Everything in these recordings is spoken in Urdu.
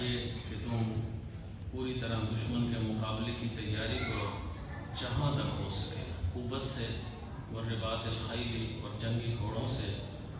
چاہیے کہ تم پوری طرح دشمن کے مقابلے کی تیاری کرو جہاں تک ہو سکے، قوت سے، والرباط الخیل اور جنگی گھوڑوں سے،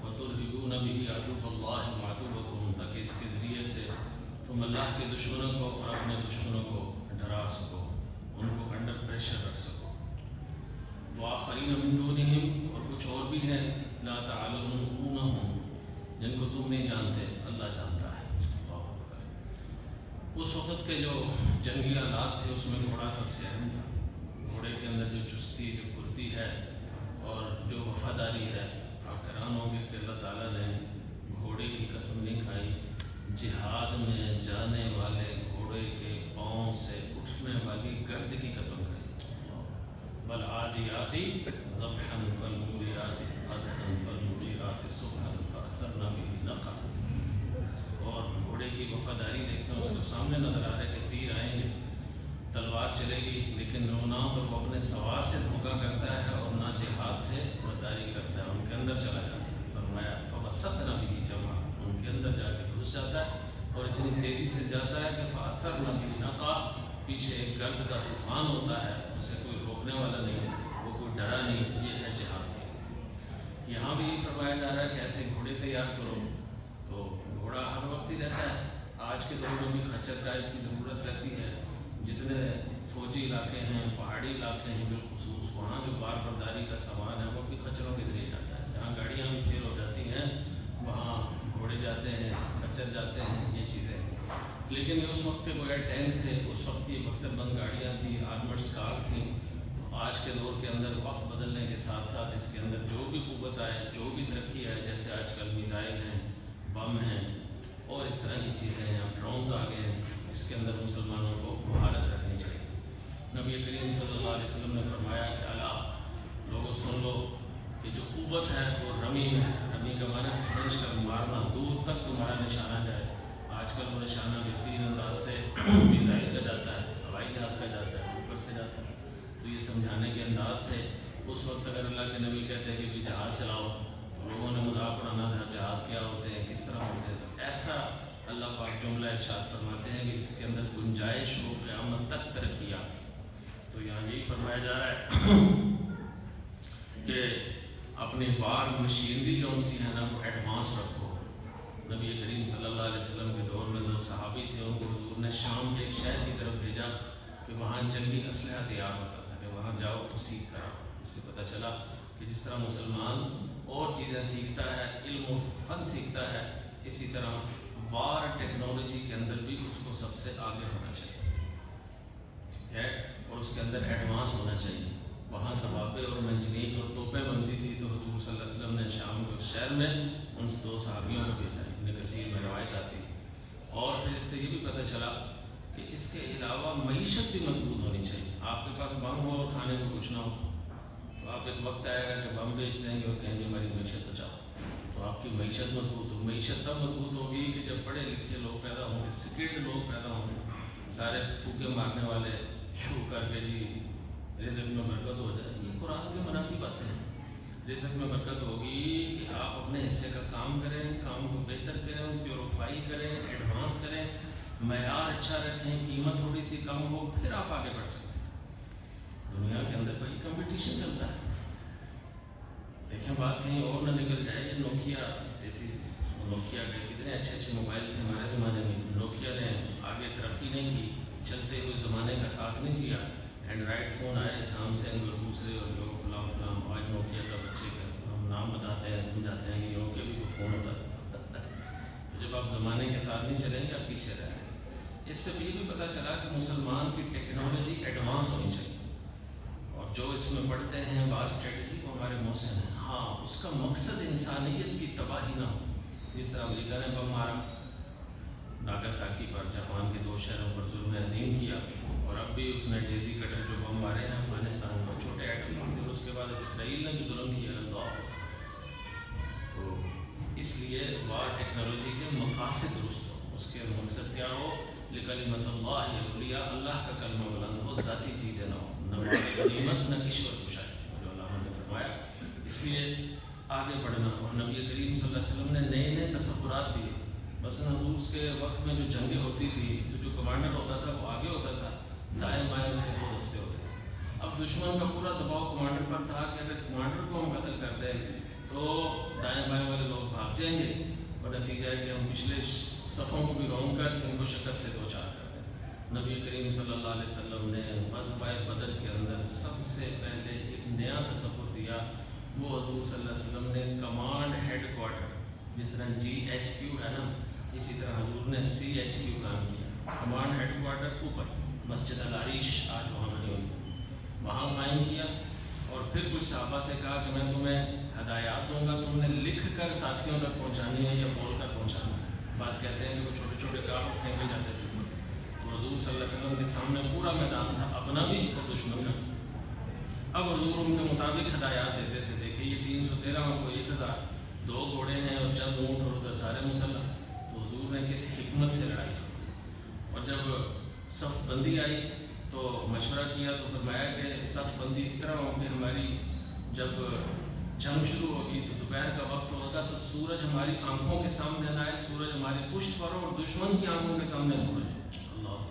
وترہبون بہ عدو اللہ وعدوکم، تاکہ اس کے ذریعے سے تم اللہ کے دشمنوں کو اور اپنے دشمنوں کو ڈرا سکو، ان کو انڈر پریشر رکھ سکو۔ وآخرین من دونہم، اور کچھ اور بھی ہیں، لا تعلمونہم، جن کو تم نہیں جانتے، اللہ جانتا ہے۔ اس وقت کے جو جنگی آلات تھے اس میں گھوڑا سب سے اہم تھا۔ گھوڑے کے اندر جو چستی، جو پھرتی ہے اور جو وفاداری ہے، آپ حیران ہوں گے کہ اللہ تعالیٰ نے گھوڑے کی قسم نہیں کھائی، جہاد میں جانے والے گھوڑے کے پاؤں سے اٹھنے والی گرد کی قسم کھائی۔ والعادیات ضبحا فالموریات قدحا فالمغیرات صبحا فأثرن به نقعا۔ اور گھوڑے کی وفاداری دیکھنا، اس کو سامنے نظر آ رہا ہے کہ تیر آئیں گے، تلوار چلے گی، لیکن نہ تو وہ اپنے سوار سے دھوکہ کرتا ہے اور نہ جہاد سے غداری کرتا ہے، ان کے اندر چلا جاتا ہے۔ فرمایا فوسطن به جمعا، ان کے اندر جا کے گھس جاتا ہے اور اتنی تیزی سے جاتا ہے کہ فأثرن به نقعا، پیچھے ایک گرد کا طوفان ہوتا ہے، اسے کوئی روکنے والا نہیں، وہ کوئی ڈرا نہیں۔ یہ ہے جہاد کی۔ یہاں بھی فرمایا جا رہا ہے کہ ایسے گھوڑے تیار کرو، تو گھوڑا ہر وقت ہی رہتا ہے۔ آج کے دور میں بھی خچر ٹائپ کی ضرورت رہتی ہے۔ جتنے فوجی علاقے ہیں، پہاڑی علاقے ہیں بالخصوص، وہاں جو بار برداری کا سامان ہے وہ بھی خچروں کے ذریعے جاتا ہے۔ جہاں گاڑیاں بھی فیل ہو جاتی ہیں وہاں گھوڑے جاتے ہیں، خچر جاتے ہیں، یہ چیزیں۔ لیکن یہ اس وقت کے بغیر ٹینک تھے، اس وقت کی بختر بند گاڑیاں تھیں، آرمڈ کار تھیں۔ آج کے دور کے اندر وقت بدلنے کے ساتھ ساتھ اس کے اندر جو بھی قوت آئے، جو بھی ترقی ہے، جیسے آج کل میزائل ہیں، بم ہیں اور اس طرح کی چیزیں ہیں، اب ڈرونز آ گئے ہیں، اس کے اندر مسلمانوں کو مہارت رکھنی چاہیے۔ نبی کریم صلی اللہ علیہ وسلم نے فرمایا کہ الا، لوگوں سن لو کہ جو قوت ہے وہ رمی میں ہے۔ رمی کا معنی کھینچ کر مارنا، دور تک تمہارا نشانہ جائے۔ آج کل وہ نشانہ بہترین انداز سے میزائل کا جاتا ہے، ہوائی جہاز کا جاتا ہے، اوپر سے جاتا ہے۔ تو یہ سمجھانے کے انداز تھے۔ اس وقت اگر اللہ کے نبی کہتے ہیں کہ بھی جہاز چلاؤ، تو لوگوں نے مذاق اڑانا تھا، جہاز کیا ہوتے ہیں، کس طرح ہوتے ہیں۔ تو ایسا اللہ پاک جملہ ارشاد فرماتے ہیں کہ اس کے اندر گنجائش ہو قیامت تک ترقیات۔ تو یہاں یہی فرمایا جا رہا ہے کہ اپنی وار مشینری جو سی ہے نا وہ ایڈوانس رکھو۔ نبی کریم صلی اللہ علیہ وسلم کے دور میں دو صحابی تھے، ان کو حضور نے شام کے ایک شہر کی طرف بھیجا کہ وہاں جنگی اسلحہ تیار ہوتا تھا، کہ وہاں جاؤ تو سیکھ کر آؤ۔ اس سے پتہ چلا کہ جس طرح مسلمان اور چیزیں سیکھتا ہے، علم و فن سیکھتا ہے، اسی طرح وار ٹیکنالوجی کے اندر بھی اس کو سب سے آگے ہونا چاہیے، ٹھیک ہے، اور اس کے اندر ایڈوانس ہونا چاہیے۔ وہاں دبابے اور منجنیق اور توپیں بنتی تھی، تو حضور صلی اللہ علیہ وسلم نے شام کے اس شہر میں ان دو صحابیوں کو بھیجا۔ ابن کثیر میں روایت آتی ہے۔ اور پھر اس سے یہ بھی پتہ چلا کہ اس کے علاوہ معیشت بھی مضبوط ہونی چاہیے۔ آپ کے پاس بم ہو اور کھانے کو کچھ نہ ہو، تو آپ ایک وقت آئے گا کہ بم بیچ دیں گے اور کہیں گے ہماری معیشت بچاؤ، تو آپ کی معیشت مضبوط ہو۔ معیشت تب مضبوط ہوگی کہ جب پڑھے لکھے لوگ پیدا ہوں گے، سکلڈ لوگ پیدا ہوں گے، سارے پھوکے مارنے والے شروع کر کے جی رزق میں برکت ہو جائے۔ یہ قرآن کی منافی باتیں ہیں۔ رزق میں برکت ہوگی کہ آپ اپنے حصے کا کام کریں، کام کو بہتر کریں، پیوریفائی کریں، ایڈوانس کریں، معیار اچھا رکھیں، قیمت تھوڑی سی کم ہو، پھر آپ آگے بڑھ سکتے ہیں۔ دنیا کے اندر بھائی کمپٹیشن چلتا ہے۔ دیکھیں بات کہیں اور نہ نکل جائے کہ نوکیا دیتی، نوکیا کے کتنے اچھے اچھے موبائل تھے ہمارے زمانے میں، نوکیا نے آگے ترقی نہیں کی، چلتے ہوئے زمانے کا ساتھ نہیں دیا۔ اینڈرائڈ فون آئے، سیمسنگ اور دوسرے اور جو فلاں فلاں، آج نوکیا کا بچے کا ہم نام بتاتے ہیں، سمجھاتے ہیں کہ نوکیا بھی کوئی فون ہوتا تھا۔ تو جب آپ زمانے کے ساتھ نہیں چلیں گے آپ پیچھے رہ جائیں گے۔ اس سے بھی یہ بھی پتہ چلا کہ مسلمان کی ٹیکنالوجی ایڈوانس ہونی چاہیے، اور جو اس میں پڑھتے ہیں بار اسٹریٹجی کو ہمارے محسن ہیں، ہاں اس کا مقصد انسانیت کی تباہی نہ ہو۔ جس طرح امریکہ نے بم مارا ناگاساکی پر، جاپان کے 2 شہروں پر ظلم عظیم کیا، اور اب بھی اس نے ڈیزی کٹر جو بم مارے ہیں افغانستان میں، چھوٹے ایٹم بم تھے، اور اس کے بعد اب اسرائیل نے بھی ظلم کیا۔ اللہ، تو اس لیے وار ٹیکنالوجی کے مقاصد درست ہو، اس کے مقصد کیا ہو، لکلمۃ اللہ العلیٰ، اللہ کا کلمہ بلند ہو، ذاتی چیزیں نہ ہو، نہ غنیمت نہ کشور کشائی، جو اللہ نے فرمایا۔ اس لیے آگے بڑھنا، اور نبی کریم صلی اللہ علیہ وسلم نے نئے نئے تصورات دیے۔ مثلا حضور کے وقت میں جو جنگیں ہوتی تھی تو جو کمانڈر ہوتا تھا وہ آگے ہوتا تھا، دائیں بائیں اس کے 2 دستے ہوتے تھے۔ اب دشمن کا پورا دباؤ کمانڈر پر تھا کہ اگر کمانڈر کو ہم قتل کر دیں تو دائیں بائیں والے لوگ بھاگ جائیں گے اور نتیجہ ہے کہ ہم پچھلے صفوں کو بھی روک کر ان کو شکست سے دو چار کر دیں۔ نبی کریم صلی اللہ علیہ وسلم نے غزوہ بدر کے اندر سب سے پہلے ایک نیا تصور دیا، وہ حضور صلی اللہ علیہ وسلم نے کمانڈ ہیڈ کوارٹر، جس طرح GHQ ہے نا، اسی طرح حضور نے CHQ کام کیا، کمانڈ ہیڈ کوارٹر اوپر مسجد العریش آج وہاں بنی ہوئی، وہاں قائم کیا۔ اور پھر کچھ صحابہ سے کہا کہ میں تمہیں ہدایات دوں گا، تم نے لکھ کر ساتھیوں تک پہنچانی ہے یا بول کر پہنچانا ہے۔ بعض کہتے ہیں کہ وہ چھوٹے چھوٹے کاغذ پھینکے جاتے تھے، تو حضور صلی اللہ علیہ وسلم کے سامنے پورا میدان تھا، اپنا بھی اور دشمن کا بھی۔ اب حضور ان کے مطابق ہدایات دیتے تھے، دیکھیں یہ 313 اور کوئی 1000، 2 گھوڑے ہیں اور چند اونٹ اور ادھر سارے مسلح، تو حضور نے کس حکمت سے لڑائی کی۔ اور جب صف بندی آئی تو مشورہ کیا تو فرمایا کہ صف بندی اس طرح ہو کہ ہماری جب جنگ شروع ہوگی تو دوپہر کا وقت ہوگا تو سورج ہماری آنکھوں کے سامنے نہ آئے، سورج ہماری پشت پر ہو اور دشمن کی آنکھوں کے سامنے سورج، اللہ،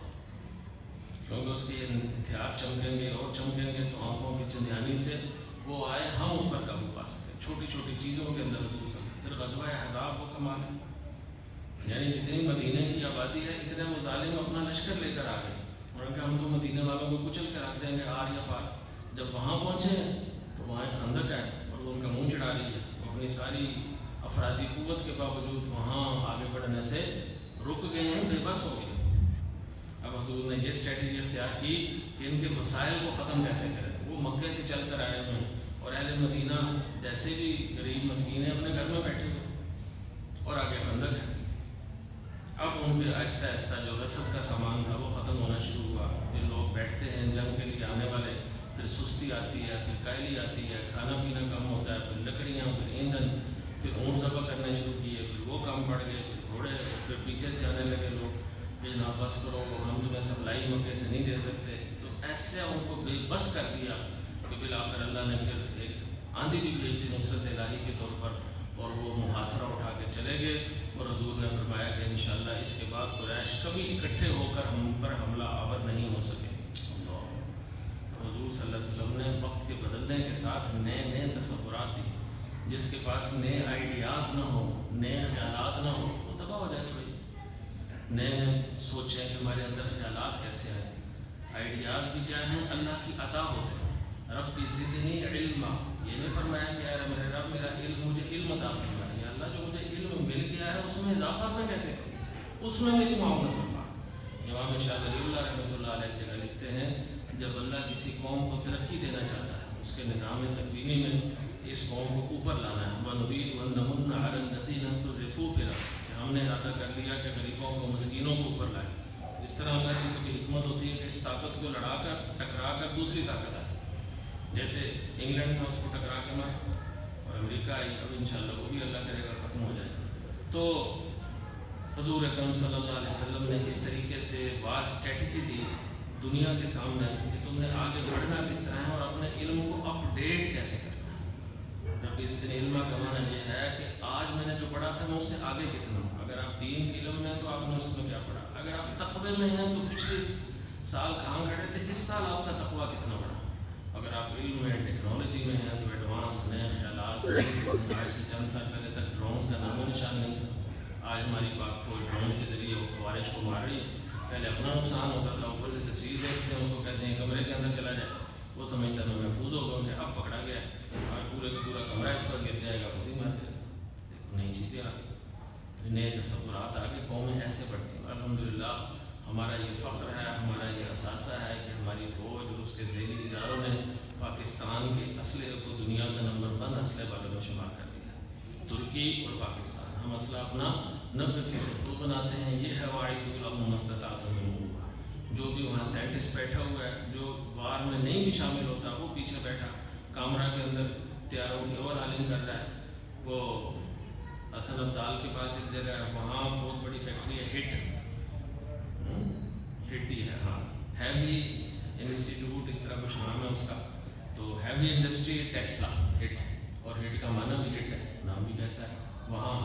کیونکہ اس کے ہتھیار چمکیں گے اور چمکیں گے تو آنکھوں کی چندیانی سے وہ آئے، ہم اس پر قابو پا سکتے ہیں۔ چھوٹی چھوٹی چیزوں کے اندر حضور صلی اللہ علیہ وسلم۔ پھر غزوہ احزاب وہ کمال ہے، یعنی جتنی مدینہ کی آبادی ہے اتنے وہ ظالم اپنا لشکر لے کر آ گئے، اور کہ ہم تو مدینہ والوں کو کچل کر رکھ دیں گے آر یا پار۔ جب وہاں پہنچے تو وہاں ایک خندق ہے اور وہ ان کا منہ چڑھا رہی ہے، وہ اپنی ساری افرادی قوت کے باوجود وہاں آگے بڑھنے سے رک گئے ہیں، بے بس ہو گئے۔ اب حضور نے یہ اسٹریٹجی اختیار کی کہ ان کے وسائل کو ختم کیسے کریں۔ وہ مکے سے چل کر آئے ہوئے ہیں اور اہل مدینہ جیسے بھی غریب مسکین ہیں اپنے گھر میں بیٹھے ہوئے اور آگے خندق ہے۔ اب ان کے آہستہ آہستہ جو رسد کا سامان تھا وہ ختم ہونا شروع ہوا، پھر لوگ بیٹھتے ہیں جنگ کے لیے آنے والے، پھر سستی آتی ہے، پھر کاہلی آتی ہے، کھانا پینا کم ہوتا ہے، پھر لکڑیاں، پھر ایندھن، پھر اونٹ ذبح کرنے شروع کیے، پھر وہ کم پڑ گئے، پھر گھوڑے، پھر پیچھے سے آنے لگے لوگ کہ جناب بس کرو، ہم تمہیں سپلائی مکے سے نہیں دے سکتے۔ تو ایسے ان کو بے بس کر دیا کہ بالآخر اللہ نے پھر ایک آندھی بھی بھیج دی نصرت الہی کے طور پر، اور وہ محاصرہ اٹھا کے چلے گئے۔ اور حضور نے فرمایا کہ انشاءاللہ اس کے بعد قریش کبھی اکٹھے ہو کر ہم پر حملہ آور نہیں ہو سکے۔ حضور صلی اللہ علیہ وسلم نے وقت کے بدلنے کے ساتھ نئے نئے تصورات دی۔ جس کے پاس نئے آئیڈیاز نہ ہو، نئے خیالات نہ ہو، وہ تباہ ہو جائے گا۔ بھائی نئے نئے سوچیں کہ ہمارے اندر خیالات کیسے آئیں۔ آئیڈیاز بھی کیا ہیں؟ اللہ کی عطا ہوتے ہیں۔ رب زدنی علما، یہ نہیں فرمایا کہ یار میرے رب میرا علم، مجھے علم عطا فرمایا، یا اللہ جو مجھے علم مل گیا ہے اس میں اضافہ میں کیسے کروں، اس میں میری معاونت فرما۔ امام شاہ ولی اللہ رحمۃ اللہ علیہ جگہ لکھتے ہیں جب اللہ کسی قوم کو ترقی دینا چاہتا ہے، اس کے نظام تکوینی میں اس قوم کو اوپر لانا ہے، وَنُرِيدُ أَن نَّمُنَّ عَلَى الَّذِينَ اسْتُضْعِفُوا فِي الْأَرْضِ، کہ ہم نے ارادہ کر لیا کہ غریبوں کو، مسکینوں کو اوپر لائیں۔ اس طرح اللہ کی کبھی حکمت ہوتی ہے کہ اس طاقت کو لڑا کر ٹکرا کر دوسری طاقت آئے، جیسے انگلینڈ تھا اس کو ٹکرا کے مارا، اور امریکہ آئی، اب انشاءاللہ وہ بھی اللہ کرے گا ختم ہو جائے گا۔ تو حضور اکرم صلی اللہ علیہ وسلم نے اس طریقے سے وار اسٹریٹجی دی دنیا کے سامنے کہ تم نے آگے بڑھنا کس طرح ہے اور اپنے علم کو اپ ڈیٹ کیسے کرنا ہے۔ رب اس دن علم کا معنی یہ ہے کہ آج میں نے جو پڑھا تھا میں اس سے آگے کتنا ہوں۔ اگر آپ دین کے علم میں ہیں تو آپ نے اس میں کیا پڑھا، اگر آپ تقوی میں ہیں تو پچھلے سال کہاں کھڑے تھے، اس سال آپ کا تقوی کتنا بڑھا۔ اگر آپ علم میں، ٹیکنالوجی میں ہیں تو ایڈوانس نئے خیالات، آج سے چند سال پہلے تک ڈرونز کا نام و نشان نہیں تھا، آج ہماری پاک فوج ڈرونز کے ذریعے وہ خوارج کو مار رہی ہے۔ پہلے اپنا نقصان ہوتا تھا، اوپر سے تصویر دیکھتے ہیں اس کو کہتے ہیں کمرے کے اندر چلا جائے، وہ سمجھتا میں محفوظ ہوگا کہ اب پکڑا گیا ہے اور پورے کا پورا کمرہ اس پر گر جائے گا، خود ہی مار جائے گا۔ نئی چیزیں آ گئی، نئے تصورات آ گئے، قومیں ایسے بڑھتی ہیں۔ الحمدللہ ہمارا یہ فخر ہے، ہمارا یہ اثاثہ ہے کہ ہماری فوج اور اس کے ذیلی اداروں نے پاکستان کے اسلحے کو دنیا کا نمبر 1 اسلحے والوں میں شمار کر دیا۔ ترکی اور پاکستان، ہم اسلحہ اپنا 90% وہ بناتے ہیں۔ یہ ہے وَأَعِدُّوا لَهُم مَا اسْتَطَعْتُم مِّن قُوَّةٍ، جو بھی وہاں سائنٹسٹ بیٹھا ہوا ہے، جو وار میں نہیں بھی شامل ہوتا، وہ پیچھے بیٹھا کامرہ کے اندر تیاروں کی اوور ہالنگ کر رہا ہے۔ وہ حسن عبدال کے پاس ایک جگہ ہے، وہاں بہت بڑی فیکٹری ہے، ہٹ ہی ہے، ہاں، ہیوی انسٹیٹیوٹ اس طرح کچھ نام ہے اس کا، تو ہیوی انڈسٹری ٹیکسلا ہٹ، اور ہٹ کا معنی بھی ہٹ ہے، نام بھی کیسا ہے۔ وہاں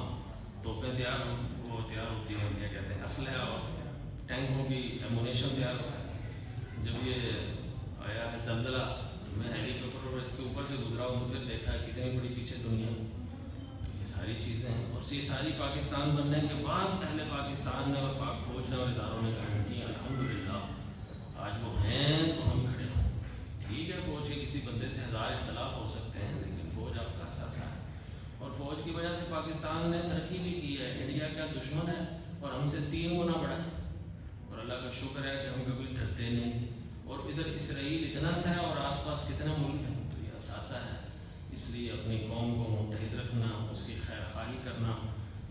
توپیں تیار، وہ وہ تیار ہوتی ہے، کیا کہتے ہیں، اسلحہ اور ٹینکوں کی ایمونیشن تیار ہوتا ہے۔ جب یہ آیا ہے زلزلہ، میں ہیلی کاپٹر اور اس کے اوپر سے گزرا ہوں تو پھر دیکھا کتنی بڑی پیچھے دنیا، تو یہ ساری چیزیں ہیں، اور یہ ساری پاکستان بننے کے بعد اہل پاکستان نے اور پاک فوج نے اور اداروں نے قائم کی۔ الحمدللہ آج وہ ہیں تو ہم کھڑے ہیں۔ ٹھیک ہے، فوج کے کسی بندے سے ہزار اختلاف ہو سکتے ہیں، لیکن فوج آپ کا اثاثہ ہے، اور فوج کی وجہ سے پاکستان نے ترقی بھی کی ہے۔ انڈیا کا دشمن ہے اور ہم سے 3 گنا بڑا ہے، اور اللہ کا شکر ہے کہ ہم کبھی ڈرتے نہیں، اور ادھر اسرائیل اتنا سا ہے اور آس پاس کتنے ملک ہیں، تو یہ اثاثہ ہے۔ اس لیے اپنی قوم کو متحد رکھنا، اس کی خیر خواہی کرنا،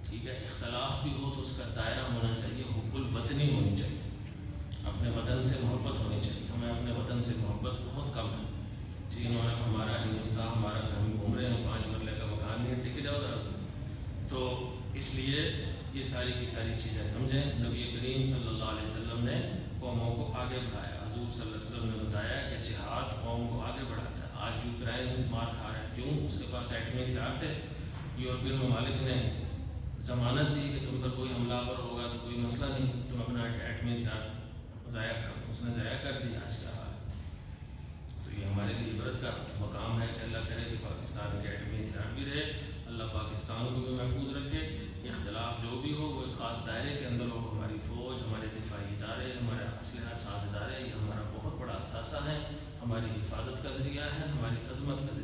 ٹھیک ہے، اختلاف بھی ہو تو اس کا دائرہ ہونا چاہیے، حب الوطنی ہونی چاہیے، اپنے وطن سے محبت ہونی چاہیے۔ ہمیں اپنے وطن سے محبت بہت کم ہے۔ چین اور ہمارا ہندوستان، ہمارا ہم گھوم رہے ہیں، 5 مرلے کا مکان نہیں، ٹک جاؤ ذرا۔ تو اس لیے یہ ساری کی ساری چیزیں سمجھیں۔ نبی کریم صلی اللہ علیہ وسلم نے قوموں کو آگے بڑھایا۔ حضور صلی اللہ علیہ وسلم نے بتایا کہ جہاد قوم کو آگے بڑھاتا ہے۔ آج یوکرائن مار کھا رہا ہے، کیوں؟ اس کے پاس ایٹمی ہتھیار تھے۔ یورپین ممالک نے ضمانت دی کہ تم پر کوئی حملہ آور ہوگا تو کوئی مسئلہ نہیں، تم اپنا ایٹمی ہتھیار ضائع کر دو۔ اس نے ضائع کر دیا، آج کیا حال ہے۔ تو یہ ہمارے لیے عبرت کا مقام ہے کہ اللہ کرے کہ پاکستان کے ایٹمی ہتھیار بھی رہے، اللہ پاکستان کو بھی محفوظ رکھے۔ اختلاف جو بھی ہو وہ ایک خاص دائرے کے اندر ہو۔ ہماری فوج، ہمارے دفاعی ادارے، ہمارے اسلحہ ساز ادارے، یہ ہمارا بہت بڑا اثاثہ ہے، ہماری حفاظت کا ذریعہ ہے، ہماری عظمت کا